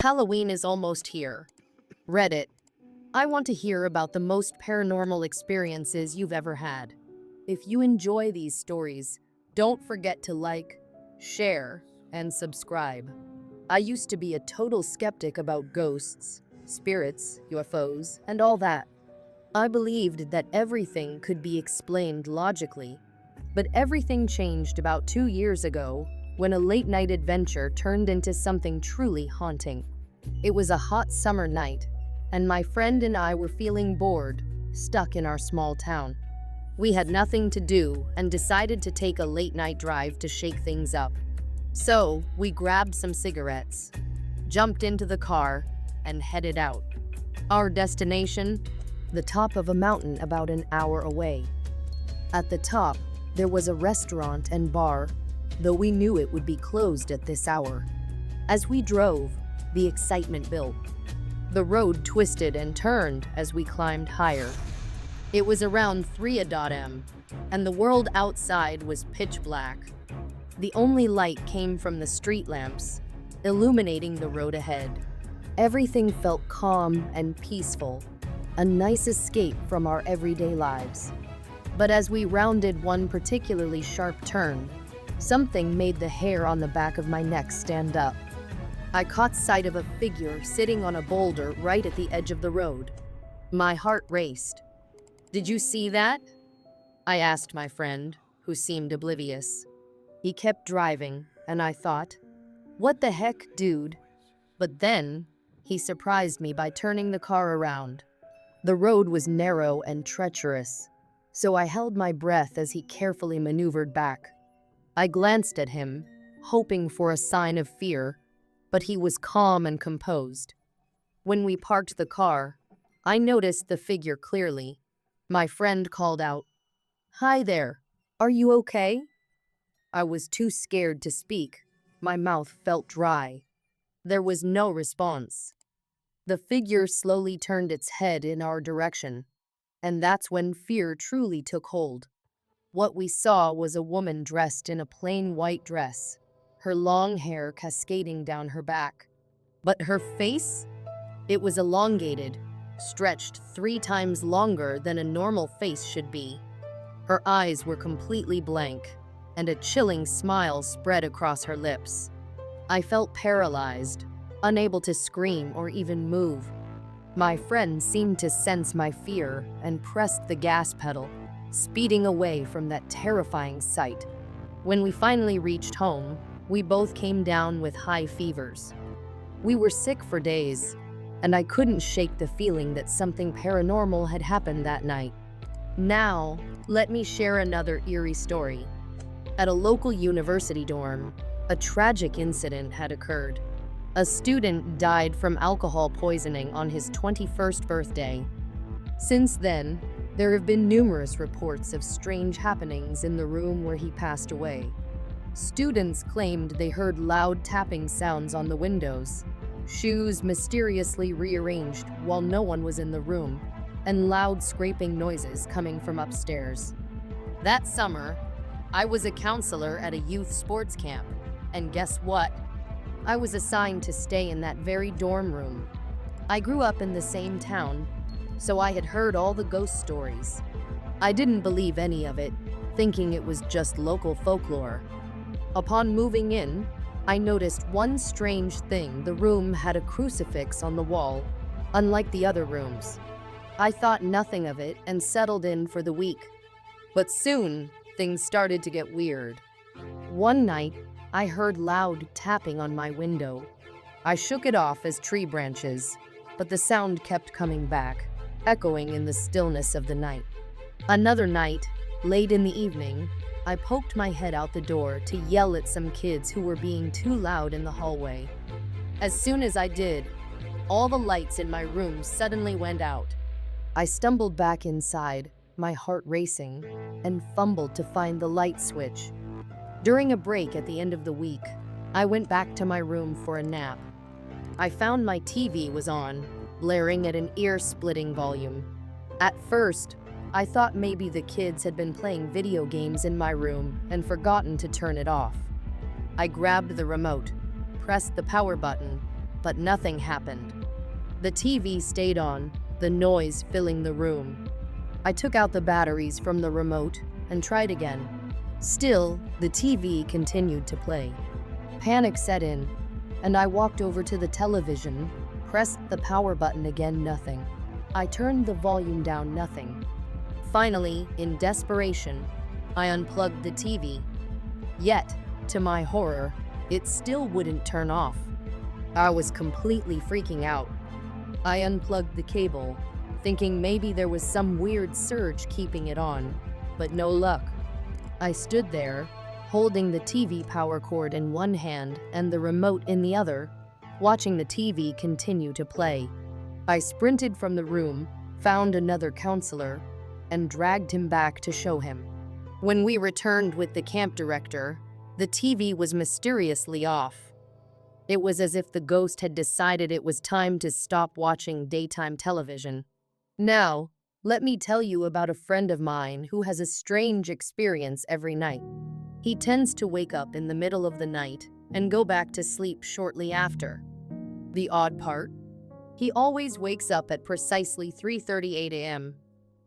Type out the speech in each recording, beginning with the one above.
Halloween is almost here. Reddit. I want to hear about the most paranormal experiences you've ever had. If you enjoy these stories, don't forget to like, share, and subscribe. I used to be a total skeptic about ghosts, spirits, UFOs, and all that. I believed that everything could be explained logically. But everything changed about 2 years ago when a late night adventure turned into something truly haunting. It was a hot summer night, and my friend and I were feeling bored, stuck in our small town. We had nothing to do and decided to take a late night drive to shake things up. So, we grabbed some cigarettes, jumped into the car, and headed out. Our destination? The top of a mountain about an hour away. At the top, there was a restaurant and bar, though we knew it would be closed at this hour. As we drove, the excitement built. The road twisted and turned as we climbed higher. It was around 3 a.m., and the world outside was pitch black. The only light came from the street lamps, illuminating the road ahead. Everything felt calm and peaceful, a nice escape from our everyday lives. But as we rounded one particularly sharp turn, something made the hair on the back of my neck stand up. I caught sight of a figure sitting on a boulder right at the edge of the road. My heart raced. "Did you see that?" I asked my friend, who seemed oblivious. He kept driving, and I thought, "What the heck, dude?" But then, he surprised me by turning the car around. The road was narrow and treacherous, so I held my breath as he carefully maneuvered back. I glanced at him, hoping for a sign of fear, but he was calm and composed. When we parked the car, I noticed the figure clearly. My friend called out, "Hi there, are you okay?" I was too scared to speak. My mouth felt dry. There was no response. The figure slowly turned its head in our direction, and that's when fear truly took hold. What we saw was a woman dressed in a plain white dress, her long hair cascading down her back. But her face? It was elongated, stretched 3 times longer than a normal face should be. Her eyes were completely blank, and a chilling smile spread across her lips. I felt paralyzed, unable to scream or even move. My friend seemed to sense my fear and pressed the gas pedal, speeding away from that terrifying sight. When we finally reached home, we both came down with high fevers. We were sick for days, and I couldn't shake the feeling that something paranormal had happened that night. Now, let me share another eerie story. At a local university dorm, a tragic incident had occurred. A student died from alcohol poisoning on his 21st birthday. Since then, there have been numerous reports of strange happenings in the room where he passed away. Students claimed they heard loud tapping sounds on the windows, shoes mysteriously rearranged while no one was in the room, and loud scraping noises coming from upstairs. That summer, I was a counselor at a youth sports camp, and guess what? I was assigned to stay in that very dorm room. I grew up in the same town, so I had heard all the ghost stories. I didn't believe any of it, thinking it was just local folklore. Upon moving in, I noticed one strange thing. The room had a crucifix on the wall, unlike the other rooms. I thought nothing of it and settled in for the week. But soon, things started to get weird. One night, I heard loud tapping on my window. I shook it off as tree branches, but the sound kept coming back, echoing in the stillness of the night. Another night, late in the evening, I poked my head out the door to yell at some kids who were being too loud in the hallway. As soon as I did, all the lights in my room suddenly went out. I stumbled back inside, my heart racing, and fumbled to find the light switch. During a break at the end of the week, I went back to my room for a nap. I found my TV was on, blaring at an ear-splitting volume. At first, I thought maybe the kids had been playing video games in my room and forgotten to turn it off. I grabbed the remote, pressed the power button, but nothing happened. The TV stayed on, the noise filling the room. I took out the batteries from the remote and tried again. Still, the TV continued to play. Panic set in, and I walked over to the television, pressed the power button again, nothing. I turned the volume down, nothing. Finally, in desperation, I unplugged the TV. Yet, to my horror, it still wouldn't turn off. I was completely freaking out. I unplugged the cable, thinking maybe there was some weird surge keeping it on, but no luck. I stood there, holding the TV power cord in one hand and the remote in the other, watching the TV continue to play. I sprinted from the room, found another counselor, and dragged him back to show him. When we returned with the camp director, the TV was mysteriously off. It was as if the ghost had decided it was time to stop watching daytime television. Now, let me tell you about a friend of mine who has a strange experience every night. He tends to wake up in the middle of the night and go back to sleep shortly after. The odd part? He always wakes up at precisely 3:38 a.m.,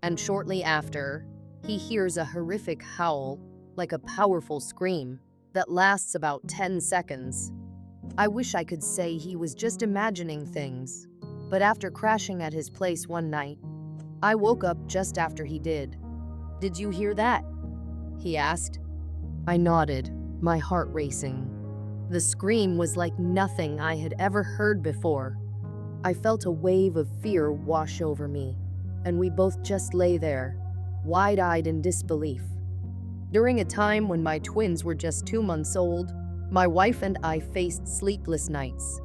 and shortly after, he hears a horrific howl, like a powerful scream, that lasts about 10 seconds. I wish I could say he was just imagining things, but after crashing at his place one night, I woke up just after he did. "Did you hear that?" he asked. I nodded, my heart racing. The scream was like nothing I had ever heard before. I felt a wave of fear wash over me, and we both just lay there, wide-eyed in disbelief. During a time when my twins were just 2 months old, my wife and I faced sleepless nights.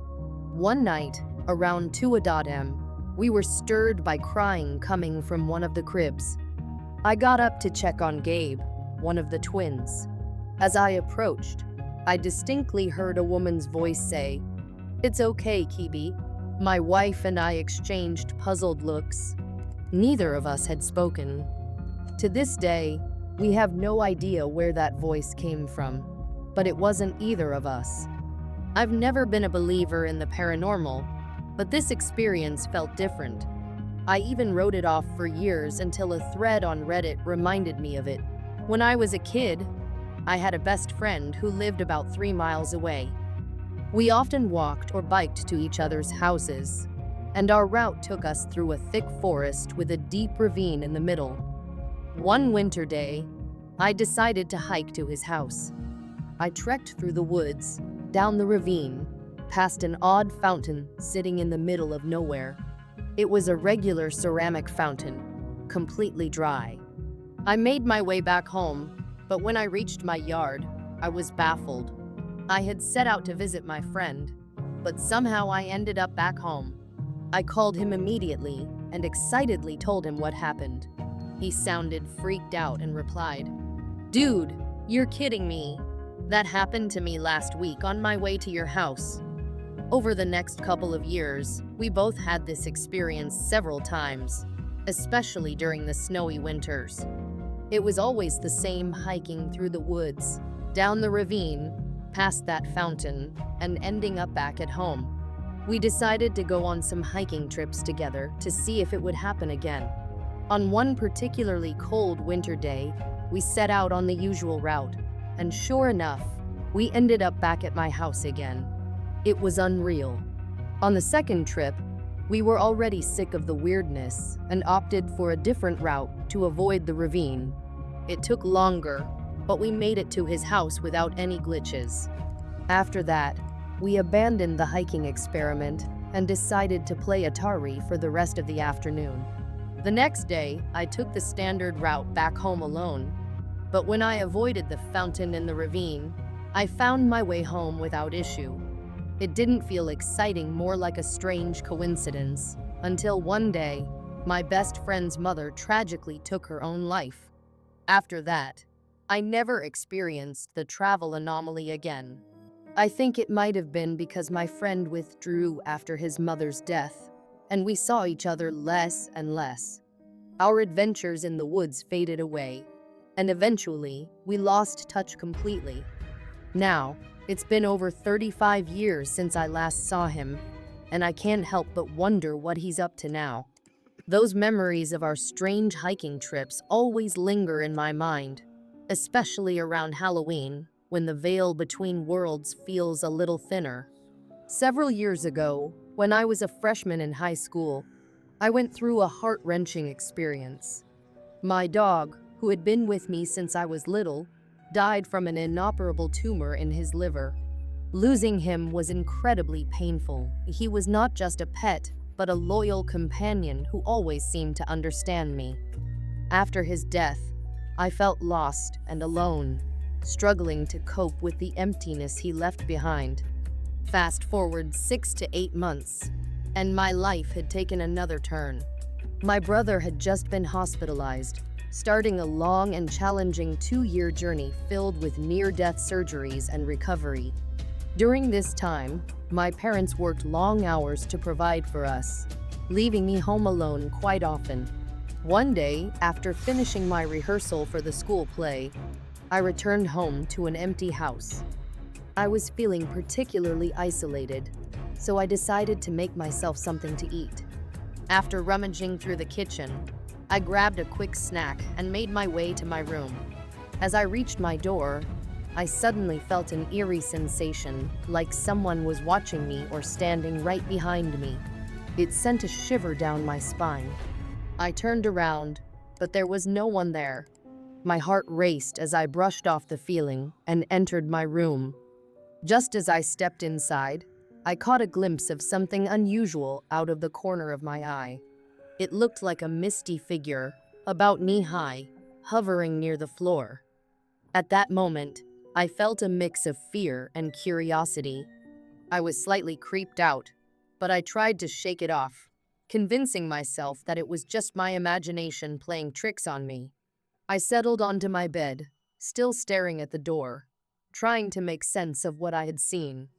One night, around 2 a.m., we were stirred by crying coming from one of the cribs. I got up to check on Gabe, one of the twins. As I approached, I distinctly heard a woman's voice say, "It's okay, Kibi." My wife and I exchanged puzzled looks. Neither of us had spoken. To this day, we have no idea where that voice came from, but it wasn't either of us. I've never been a believer in the paranormal, but this experience felt different. I even wrote it off for years until a thread on Reddit reminded me of it. When I was a kid, I had a best friend who lived about 3 miles away. We often walked or biked to each other's houses, and our route took us through a thick forest with a deep ravine in the middle. One winter day, I decided to hike to his house. I trekked through the woods, down the ravine, past an odd fountain sitting in the middle of nowhere. It was a regular ceramic fountain, completely dry. I made my way back home, but when I reached my yard, I was baffled. I had set out to visit my friend, but somehow I ended up back home. I called him immediately and excitedly told him what happened. He sounded freaked out and replied, "Dude, you're kidding me. That happened to me last week on my way to your house." Over the next couple of years, we both had this experience several times, especially during the snowy winters. It was always the same, hiking through the woods, down the ravine, past that fountain, and ending up back at home. We decided to go on some hiking trips together to see if it would happen again. On one particularly cold winter day, we set out on the usual route, and sure enough, we ended up back at my house again. It was unreal. On the second trip, we were already sick of the weirdness and opted for a different route to avoid the ravine. It took longer, but we made it to his house without any glitches. After that, we abandoned the hiking experiment and decided to play Atari for the rest of the afternoon. The next day, I took the standard route back home alone, but when I avoided the fountain in the ravine, I found my way home without issue. It didn't feel exciting, more like a strange coincidence, until one day, my best friend's mother tragically took her own life. After that, I never experienced the travel anomaly again. I think it might have been because my friend withdrew after his mother's death, and we saw each other less and less. Our adventures in the woods faded away, and eventually, we lost touch completely. Now, it's been over 35 years since I last saw him, and I can't help but wonder what he's up to now. Those memories of our strange hiking trips always linger in my mind, especially around Halloween, when the veil between worlds feels a little thinner. Several years ago, when I was a freshman in high school, I went through a heart-wrenching experience. My dog, who had been with me since I was little, died from an inoperable tumor in his liver. Losing him was incredibly painful. He was not just a pet, but a loyal companion who always seemed to understand me. After his death, I felt lost and alone, struggling to cope with the emptiness he left behind. Fast forward 6 to 8 months, and my life had taken another turn. My brother had just been hospitalized, starting a long and challenging 2-year journey filled with near-death surgeries and recovery. During this time, my parents worked long hours to provide for us, leaving me home alone quite often. One day, after finishing my rehearsal for the school play, I returned home to an empty house. I was feeling particularly isolated, so I decided to make myself something to eat. After rummaging through the kitchen, I grabbed a quick snack and made my way to my room. As I reached my door, I suddenly felt an eerie sensation, like someone was watching me or standing right behind me. It sent a shiver down my spine. I turned around, but there was no one there. My heart raced as I brushed off the feeling and entered my room. Just as I stepped inside, I caught a glimpse of something unusual out of the corner of my eye. It looked like a misty figure, about knee-high, hovering near the floor. At that moment, I felt a mix of fear and curiosity. I was slightly creeped out, but I tried to shake it off, convincing myself that it was just my imagination playing tricks on me. I settled onto my bed, still staring at the door, trying to make sense of what I had seen.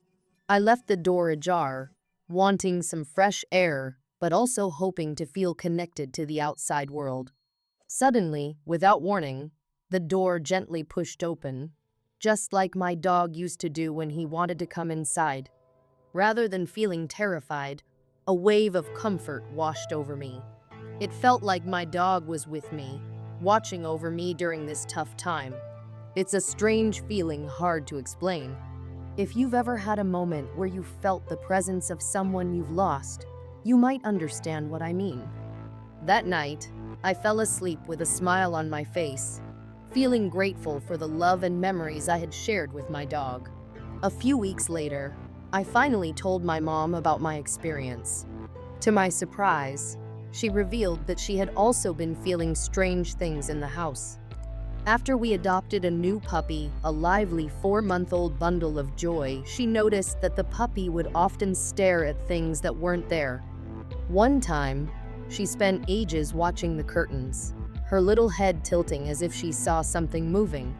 I left the door ajar, wanting some fresh air, but also hoping to feel connected to the outside world. Suddenly, without warning, the door gently pushed open, just like my dog used to do when he wanted to come inside. Rather than feeling terrified, a wave of comfort washed over me. It felt like my dog was with me, watching over me during this tough time. It's a strange feeling hard to explain. If you've ever had a moment where you felt the presence of someone you've lost, you might understand what I mean. That night, I fell asleep with a smile on my face, feeling grateful for the love and memories I had shared with my dog. A few weeks later, I finally told my mom about my experience. To my surprise, she revealed that she had also been feeling strange things in the house. After we adopted a new puppy, a lively 4-month-old bundle of joy, she noticed that the puppy would often stare at things that weren't there. One time, she spent ages watching the curtains, her little head tilting as if she saw something moving.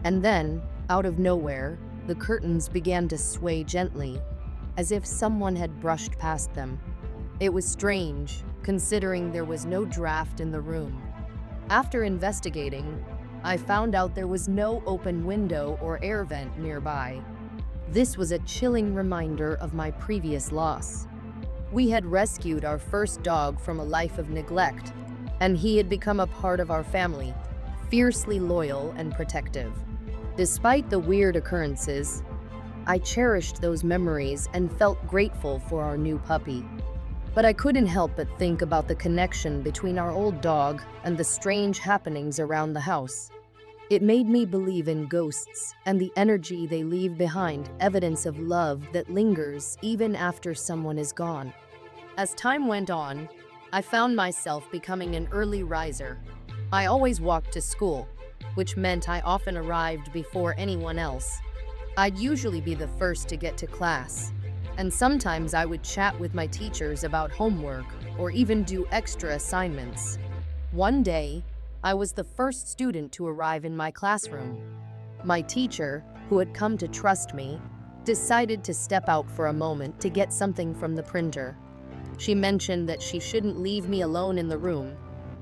And then, out of nowhere, the curtains began to sway gently, as if someone had brushed past them. It was strange, considering there was no draft in the room. After investigating, I found out there was no open window or air vent nearby. This was a chilling reminder of my previous loss. We had rescued our first dog from a life of neglect, and he had become a part of our family, fiercely loyal and protective. Despite the weird occurrences, I cherished those memories and felt grateful for our new puppy. But I couldn't help but think about the connection between our old dog and the strange happenings around the house. It made me believe in ghosts and the energy they leave behind, evidence of love that lingers even after someone is gone. As time went on, I found myself becoming an early riser. I always walked to school, which meant I often arrived before anyone else. I'd usually be the first to get to class, and sometimes I would chat with my teachers about homework or even do extra assignments. One day, I was the first student to arrive in my classroom. My teacher, who had come to trust me, decided to step out for a moment to get something from the printer. She mentioned that she shouldn't leave me alone in the room,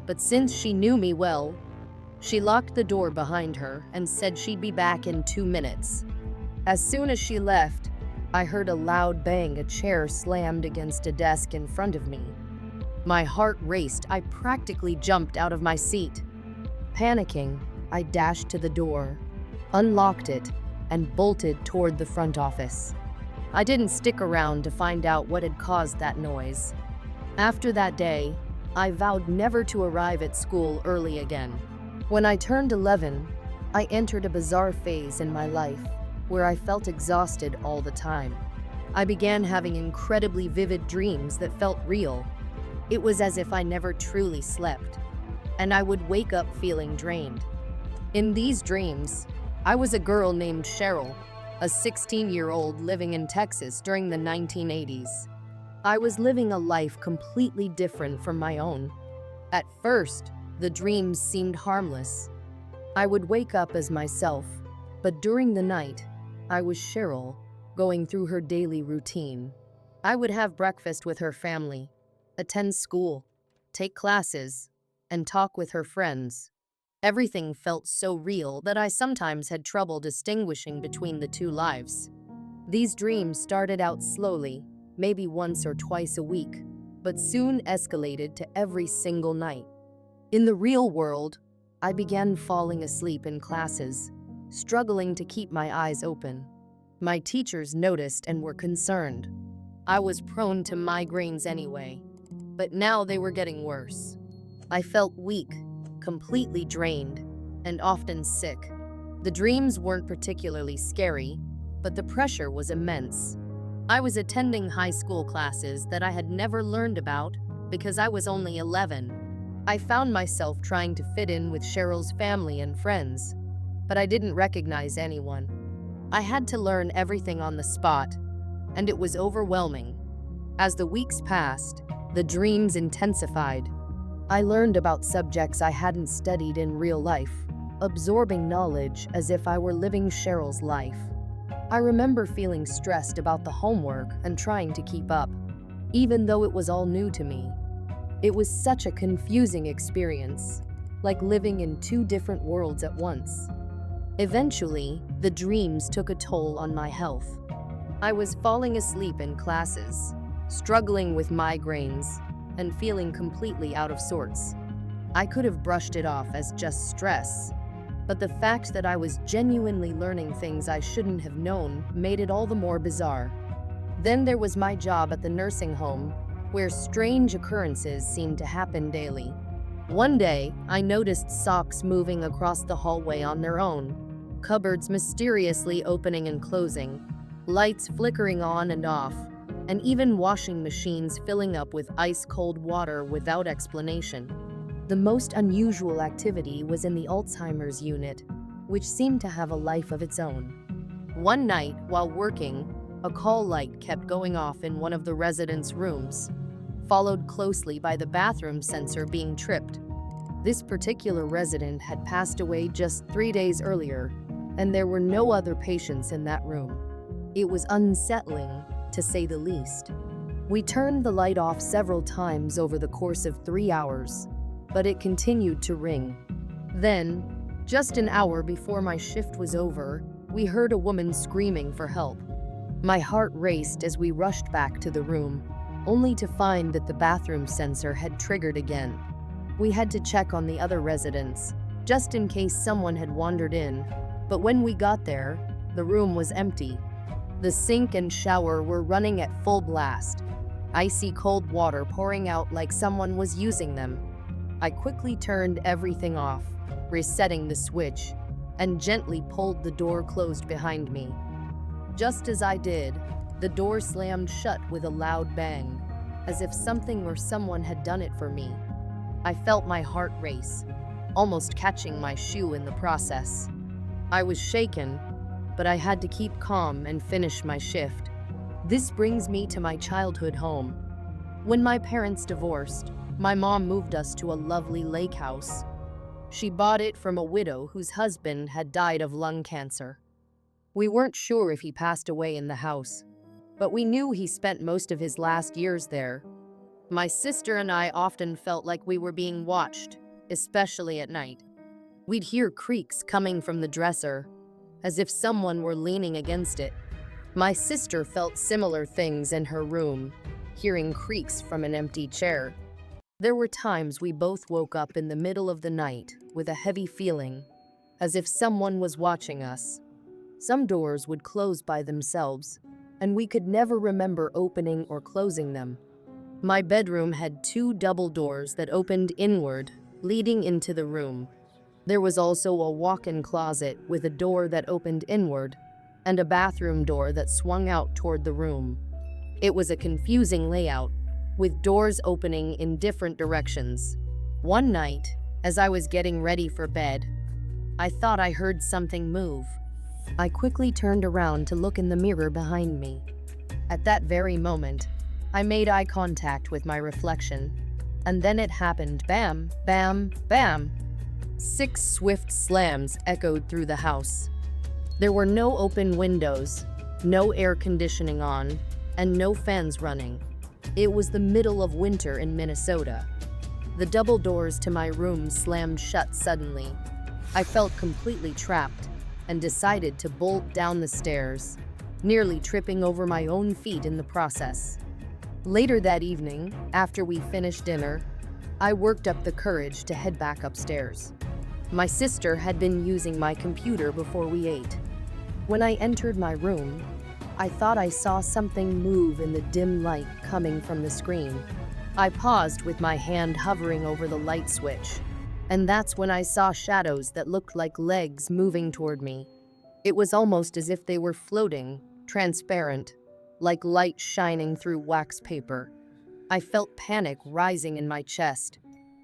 but since she knew me well, she locked the door behind her and said she'd be back in 2 minutes. As soon as she left, I heard a loud bang, a chair slammed against a desk in front of me. My heart raced. I practically jumped out of my seat. Panicking, I dashed to the door, unlocked it, and bolted toward the front office. I didn't stick around to find out what had caused that noise. After that day, I vowed never to arrive at school early again. When I turned 11, I entered a bizarre phase in my life where I felt exhausted all the time. I began having incredibly vivid dreams that felt real. It was as if I never truly slept, and I would wake up feeling drained. In these dreams, I was a girl named Cheryl, a 16-year-old living in Texas during the 1980s. I was living a life completely different from my own. At first, the dreams seemed harmless. I would wake up as myself, but during the night, I was Cheryl, going through her daily routine. I would have breakfast with her family, attend school, take classes, and talk with her friends. Everything felt so real that I sometimes had trouble distinguishing between the two lives. These dreams started out slowly, maybe once or twice a week, but soon escalated to every single night. In the real world, I began falling asleep in classes, struggling to keep my eyes open. My teachers noticed and were concerned. I was prone to migraines anyway, but now they were getting worse. I felt weak, completely drained, and often sick. The dreams weren't particularly scary, but the pressure was immense. I was attending high school classes that I had never learned about because I was only 11. I found myself trying to fit in with Cheryl's family and friends, but I didn't recognize anyone. I had to learn everything on the spot, and it was overwhelming. As the weeks passed, the dreams intensified. I learned about subjects I hadn't studied in real life, absorbing knowledge as if I were living Cheryl's life. I remember feeling stressed about the homework and trying to keep up, even though it was all new to me. It was such a confusing experience, like living in two different worlds at once. Eventually, the dreams took a toll on my health. I was falling asleep in classes, struggling with migraines, and feeling completely out of sorts. I could have brushed it off as just stress, but the fact that I was genuinely learning things I shouldn't have known made it all the more bizarre. Then there was my job at the nursing home, where strange occurrences seemed to happen daily. One day, I noticed socks moving across the hallway on their own, cupboards mysteriously opening and closing, lights flickering on and off, and even washing machines filling up with ice-cold water without explanation. The most unusual activity was in the Alzheimer's unit, which seemed to have a life of its own. One night, while working, a call light kept going off in one of the residents' rooms, followed closely by the bathroom sensor being tripped. This particular resident had passed away just 3 days earlier, and there were no other patients in that room. It was unsettling, to say the least. We turned the light off several times over the course of 3 hours, but it continued to ring. Then, just an hour before my shift was over, we heard a woman screaming for help. My heart raced as we rushed back to the room, only to find that the bathroom sensor had triggered again. We had to check on the other residents, just in case someone had wandered in, but when we got there, the room was empty. The sink and shower were running at full blast, icy cold water pouring out like someone was using them. I quickly turned everything off, resetting the switch, and gently pulled the door closed behind me. Just as I did, the door slammed shut with a loud bang, as if something or someone had done it for me. I felt my heart race, almost catching my shoe in the process. I was shaken, but I had to keep calm and finish my shift. This brings me to my childhood home. When my parents divorced, my mom moved us to a lovely lake house. She bought it from a widow whose husband had died of lung cancer. We weren't sure if he passed away in the house, but we knew he spent most of his last years there. My sister and I often felt like we were being watched, especially at night. We'd hear creaks coming from the dresser, as if someone were leaning against it. My sister felt similar things in her room, hearing creaks from an empty chair. There were times we both woke up in the middle of the night with a heavy feeling, as if someone was watching us. Some doors would close by themselves, and we could never remember opening or closing them. My bedroom had two double doors that opened inward, leading into the room. There was also a walk-in closet with a door that opened inward, and a bathroom door that swung out toward the room. It was a confusing layout, with doors opening in different directions. One night, as I was getting ready for bed, I thought I heard something move. I quickly turned around to look in the mirror behind me. At that very moment, I made eye contact with my reflection, and then it happened. Bam, bam, bam. 6 swift slams echoed through the house. There were no open windows, no air conditioning on, and no fans running. It was the middle of winter in Minnesota. The double doors to my room slammed shut suddenly. I felt completely trapped and decided to bolt down the stairs, nearly tripping over my own feet in the process. Later that evening, after we finished dinner, I worked up the courage to head back upstairs. My sister had been using my computer before we ate. When I entered my room, I thought I saw something move in the dim light coming from the screen. I paused with my hand hovering over the light switch, and that's when I saw shadows that looked like legs moving toward me. It was almost as if they were floating, transparent, like light shining through wax paper. I felt panic rising in my chest,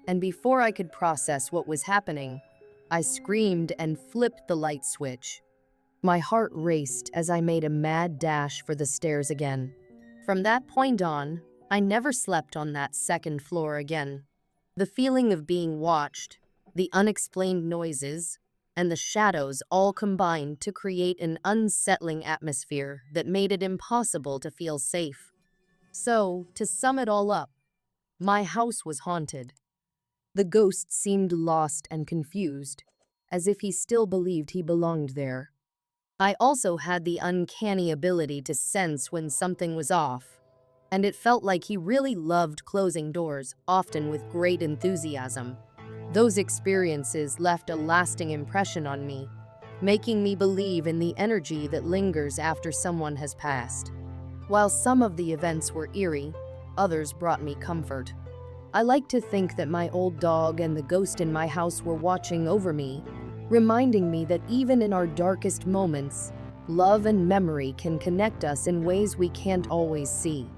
and before I could process what was happening, I screamed and flipped the light switch. My heart raced as I made a mad dash for the stairs again. From that point on, I never slept on that second floor again. The feeling of being watched, the unexplained noises, and the shadows all combined to create an unsettling atmosphere that made it impossible to feel safe. So, to sum it all up, my house was haunted. The ghost seemed lost and confused, as if he still believed he belonged there. I also had the uncanny ability to sense when something was off, and it felt like he really loved closing doors, often with great enthusiasm. Those experiences left a lasting impression on me, making me believe in the energy that lingers after someone has passed. While some of the events were eerie, others brought me comfort. I like to think that my old dog and the ghost in my house were watching over me, reminding me that even in our darkest moments, love and memory can connect us in ways we can't always see.